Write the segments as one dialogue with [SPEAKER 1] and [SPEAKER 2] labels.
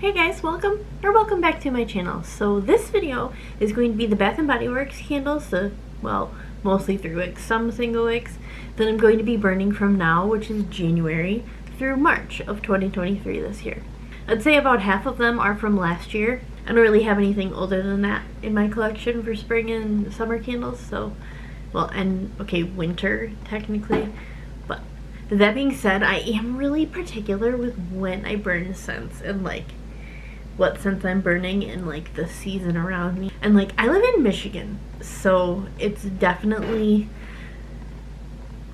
[SPEAKER 1] Hey guys, welcome back to my channel. So this video is going to be the Bath & Body Works candles, mostly 3 wicks, some single wicks, that I'm going to be burning from now, which is January, through March of 2023 this year. I'd say about half of them are from last year. I don't really have anything older than that in my collection for spring and summer candles, so, winter technically. But that being said, I am really particular with when I burn scents and what scents I'm burning and the season around me. And I live in Michigan, so it's definitely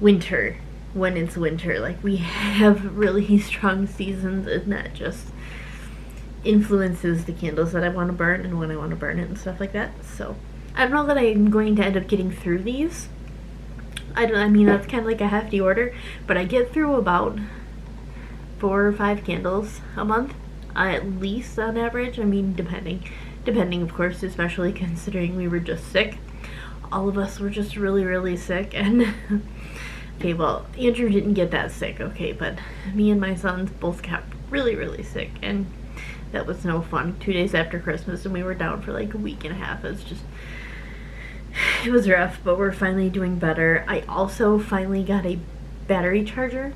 [SPEAKER 1] winter when it's winter. We have really strong seasons, and that just influences the candles that I want to burn and when I want to burn it and stuff like that. So I don't know that I'm going to end up getting through these. I mean, that's kind of like a hefty order, but I get through about 4 or 5 candles a month. At least on average. I mean, depending of course, especially considering we were just sick. All of us were just really sick, and okay, well, Andrew didn't get that sick, okay, but me and my sons both got really sick, and that was no fun. 2 days after Christmas, and we were down for a week and a half. It was rough, but we're finally doing better. I also finally got a battery charger.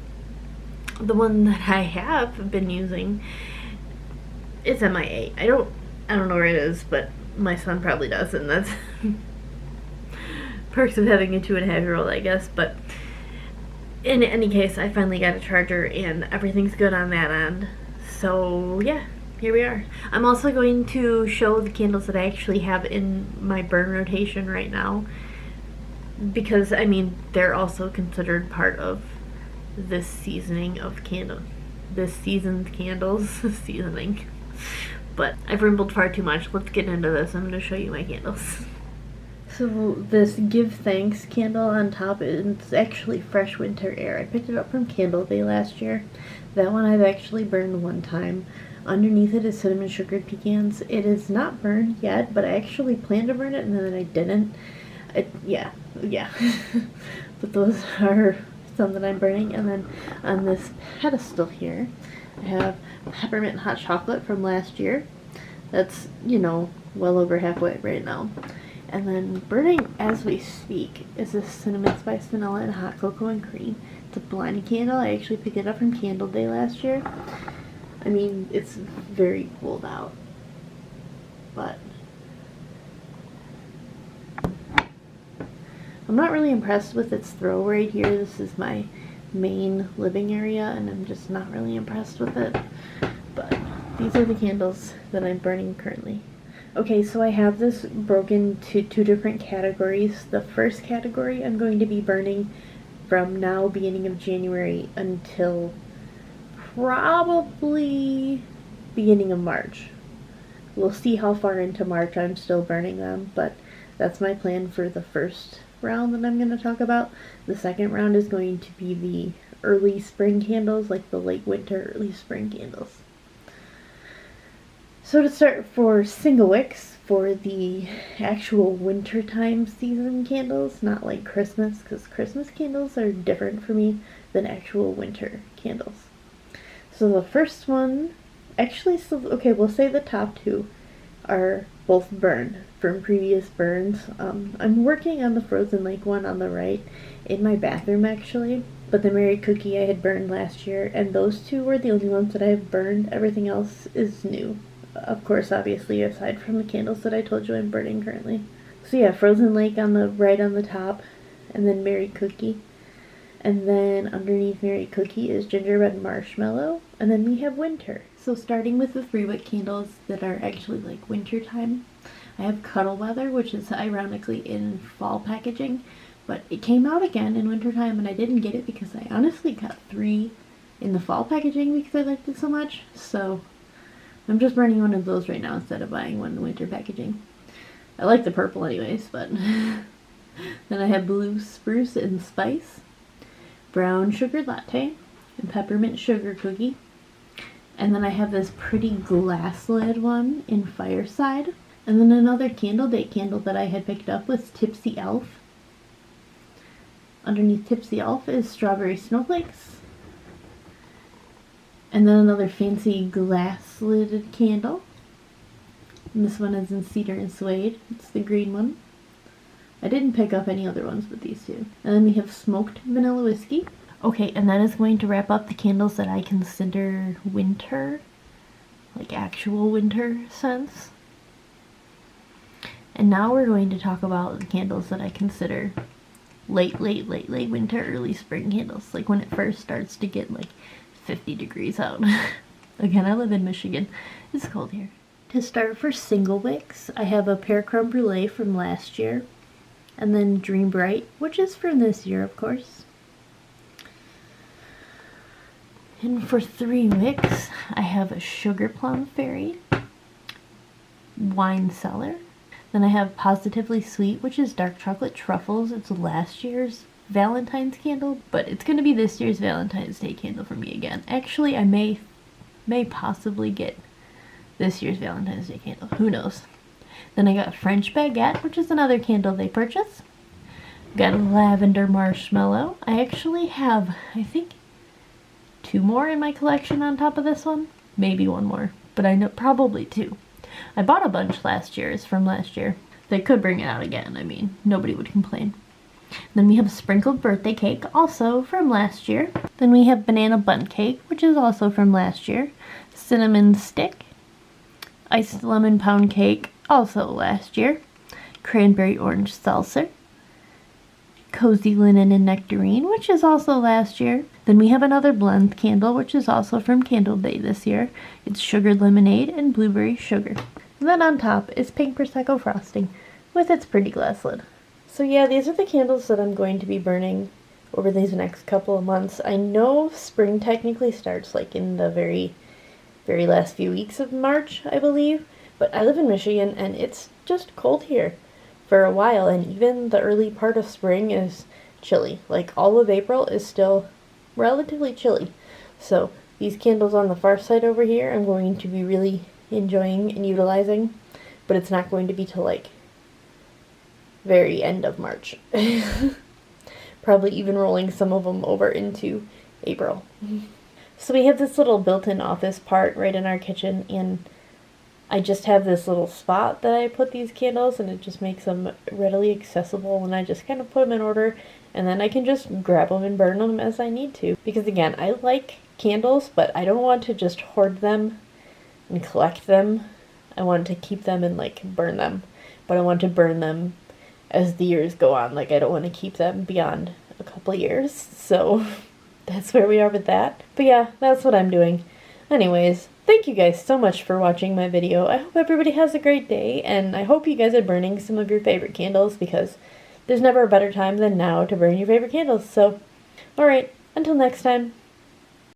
[SPEAKER 1] The one that I have been using, it's MIA. I don't know where it is, but my son probably does, and that's perks of having a 2.5-year-old, I guess. But in any case, I finally got a charger, and everything's good on that end. So yeah, here we are. I'm also going to show the candles that I actually have in my burn rotation right now, because I mean, they're also considered part of this seasoning of candles. This season's candles seasoning. But I've rambled far too much. Let's get into this. I'm going to show you my candles. So this Give Thanks candle on top, it's actually Fresh Winter Air. I picked it up from Candle Day last year. That one I've actually burned one time. Underneath it is cinnamon sugared pecans. It is not burned yet, but I actually planned to burn it and then I didn't. Yeah. But those are some that I'm burning. And then on this pedestal here, I have peppermint hot chocolate from last year. That's, well over halfway right now. And then burning as we speak is this cinnamon spice vanilla and hot cocoa and cream. It's a blind candle. I actually picked it up from Candle Day last year. I mean, it's very cold out, but I'm not really impressed with its throw right here. This is my main living area, and I'm just not really impressed with it. But these are the candles that I'm burning currently. Okay, so I have this broken to 2 different categories. The first category I'm going to be burning from now, beginning of January, until probably beginning of March. We'll see how far into March I'm still burning them, but that's my plan for the first round that I'm going to talk about. The second round is going to be the early spring candles, like the late winter, early spring candles. So to start, for single wicks, for the actual wintertime season candles, not like Christmas, because Christmas candles are different for me than actual winter candles. So the first one, we'll say the top 2 are both burned from previous burns. I'm working on the Frozen Lake one on the right in my bathroom actually, but the Merry Cookie I had burned last year, and those 2 were the only ones that I've burned. Everything else is new. Of course, obviously, aside from the candles that I told you I'm burning currently. So yeah, Frozen Lake on the right on the top, and then Merry Cookie. And then underneath Merry Cookie is Gingerbread Marshmallow, and then we have Winter. So starting with the 3 wick candles that are actually winter time, I have Cuddle Weather, which is ironically in fall packaging, but it came out again in winter time, and I didn't get it because I honestly got 3 in the fall packaging because I liked it so much. So I'm just burning one of those right now instead of buying one in winter packaging. I like the purple anyways, but then I have Blue Spruce and Spice, Brown Sugar Latte, and Peppermint Sugar Cookie. And then I have this pretty glass lid one in Fireside. And then another Candle Day candle that I had picked up was Tipsy Elf. Underneath Tipsy Elf is Strawberry Snowflakes, And then another fancy glass lidded candle. And this one is in cedar and suede. It's the green one. I didn't pick up any other ones but these two. And then we have smoked vanilla whiskey. Okay, and that is going to wrap up the candles that I consider winter. Like actual winter scents. And now we're going to talk about the candles that I consider late winter, early spring candles. Like when it first starts to get like 50 degrees out. Again, I live in Michigan. It's cold here. To start for single wicks, I have a pear creme brulee from last year. And then Dream Bright, which is from this year, of course. And for 3 wicks, I have a Sugar Plum Fairy, Wine Cellar. Then I have Positively Sweet, which is dark chocolate truffles. It's last year's Valentine's candle, but it's going to be this year's Valentine's Day candle for me again. Actually, I may possibly get this year's Valentine's Day candle. Who knows? Then I got French Baguette, which is another candle they purchase. Got a Lavender Marshmallow. I actually have, I think, 2 more in my collection on top of this one. Maybe 1 more, but I know probably 2. I bought a bunch last year. It's from last year. They could bring it out again. I mean, nobody would complain. Then we have Sprinkled Birthday Cake, also from last year. Then we have Banana Bun Cake, which is also from last year. Cinnamon Stick. Iced Lemon Pound Cake, also last year. Cranberry Orange Seltzer. Cozy Linen and Nectarine, which is also last year. Then we have another blend candle, which is also from Candle Day this year. It's Sugared Lemonade and Blueberry Sugar. And then on top is Pink Prosecco Frosting with its pretty glass lid. So yeah, these are the candles that I'm going to be burning over these next couple of months. I know spring technically starts like in the very last few weeks of March, I believe. But I live in Michigan and it's just cold here for a while, and even the early part of spring is chilly. Like all of April is still relatively chilly. So these candles on the far side over here I'm going to be really enjoying and utilizing, but it's not going to be till like very end of March. Probably even rolling some of them over into April. So we have this little built-in office part right in our kitchen, and I just have this little spot that I put these candles, and it just makes them readily accessible, and I just kind of put them in order, and then I can just grab them and burn them as I need to. Because again, I like candles, but I don't want to just hoard them and collect them. I want to keep them and like burn them, but I want to burn them as the years go on. Like I don't want to keep them beyond a couple years, so that's where we are with that. But yeah, that's what I'm doing. Anyways, thank you guys so much for watching my video. I hope everybody has a great day, and I hope you guys are burning some of your favorite candles, because there's never a better time than now to burn your favorite candles. So, alright, until next time.